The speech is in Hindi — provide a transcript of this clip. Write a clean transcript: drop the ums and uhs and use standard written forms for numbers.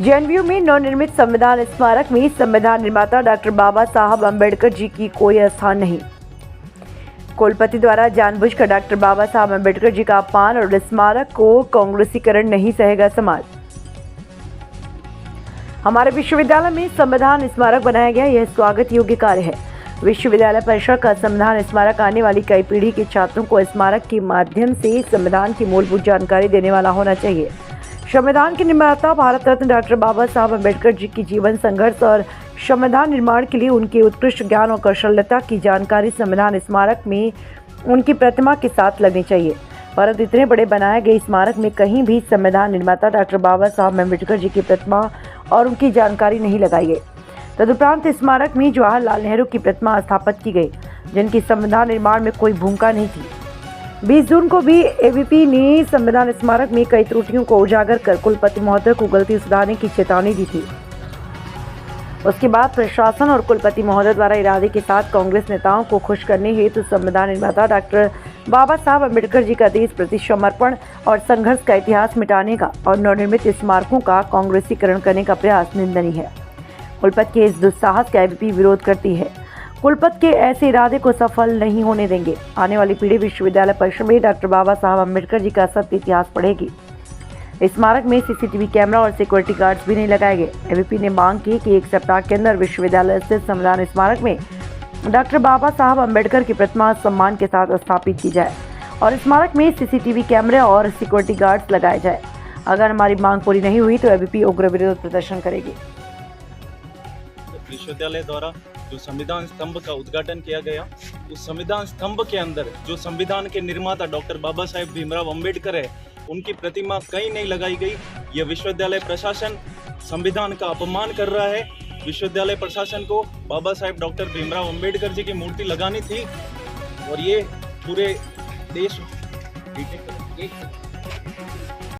जेएनयू में नवनिर्मित संविधान स्मारक में संविधान निर्माता डॉक्टर बाबा साहब अम्बेडकर जी की कोई स्थान नहीं। कुलपति द्वारा जानबूझकर डॉक्टर बाबा साहब अम्बेडकर जी का अपमान और स्मारक को कांग्रेसीकरण नहीं सहेगा समाज। हमारे विश्वविद्यालय में संविधान स्मारक बनाया गया, यह स्वागत योग्य कार्य है। विश्वविद्यालय परिसर का संविधान स्मारक आने वाली कई पीढ़ी के छात्रों को स्मारक के माध्यम से संविधान की मूलभूत जानकारी देने वाला होना चाहिए। संविधान के निर्माता भारत रत्न डॉक्टर बाबा साहब अम्बेडकर जी की जीवन संघर्ष और संविधान निर्माण के लिए उनके उत्कृष्ट ज्ञान और कौशलता की जानकारी संविधान स्मारक में उनकी प्रतिमा के साथ लगनी चाहिए। परंतु इतने बड़े बनाए गए स्मारक में कहीं भी संविधान निर्माता डॉक्टर बाबा साहब अम्बेडकर जी की प्रतिमा और उनकी जानकारी नहीं लगाई गई। तदुपरांत स्मारक में जवाहरलाल नेहरू की प्रतिमा स्थापित की गई, जिनकी संविधान निर्माण में कोई भूमिका नहीं थी। 20 जून को भी एबीपी ने संविधान स्मारक में कई त्रुटियों को उजागर कर कुलपति महोदय को गलती सुधारने की चेतावनी दी थी। उसके बाद प्रशासन और कुलपति महोदय द्वारा इरादे के साथ कांग्रेस नेताओं को खुश करने हेतु संविधान निर्माता डॉक्टर बाबा साहब अम्बेडकर जी का देश प्रति समर्पण और संघर्ष का इतिहास मिटाने का और नवनिर्मित स्मारकों का कांग्रेसीकरण करने का प्रयास निंदनीय है। कुलपति के इस दुस्साहस का एबीपी विरोध करती है। कुलपति के ऐसे इरादे को सफल नहीं होने देंगे। आने वाली पीढ़ी विश्वविद्यालय परिसर में डॉक्टर बाबा साहब अम्बेडकर जी का सत्य इतिहास पढ़ेगी। स्मारक में सीसीटीवी कैमरा और सिक्योरिटी गार्ड्स भी नहीं लगाए गए। एबीपी ने मांग की कि 1 सप्ताह के अंदर विश्वविद्यालय स्थित संविधान स्मारक में डॉक्टर बाबा साहब अम्बेडकर की प्रतिमा सम्मान के साथ स्थापित की जाए और स्मारक में सीसीटीवी कैमरे और सिक्योरिटी गार्ड्स लगाए जाए। अगर हमारी मांग पूरी नहीं हुई तो एबीपी उग्र विरोध प्रदर्शन करेगी। विश्वविद्यालय द्वारा जो संविधान स्तंभ का उद्घाटन किया गया, उस संविधान स्तंभ के अंदर जो संविधान के निर्माता डॉक्टर बाबा साहेब भीमराव अंबेडकर है, उनकी प्रतिमा कहीं नहीं लगाई गई। यह विश्वविद्यालय प्रशासन संविधान का अपमान कर रहा है। विश्वविद्यालय प्रशासन को बाबा साहेब डॉक्टर भीमराव अंबेडकर जी की मूर्ति लगानी थी और ये पूरे देश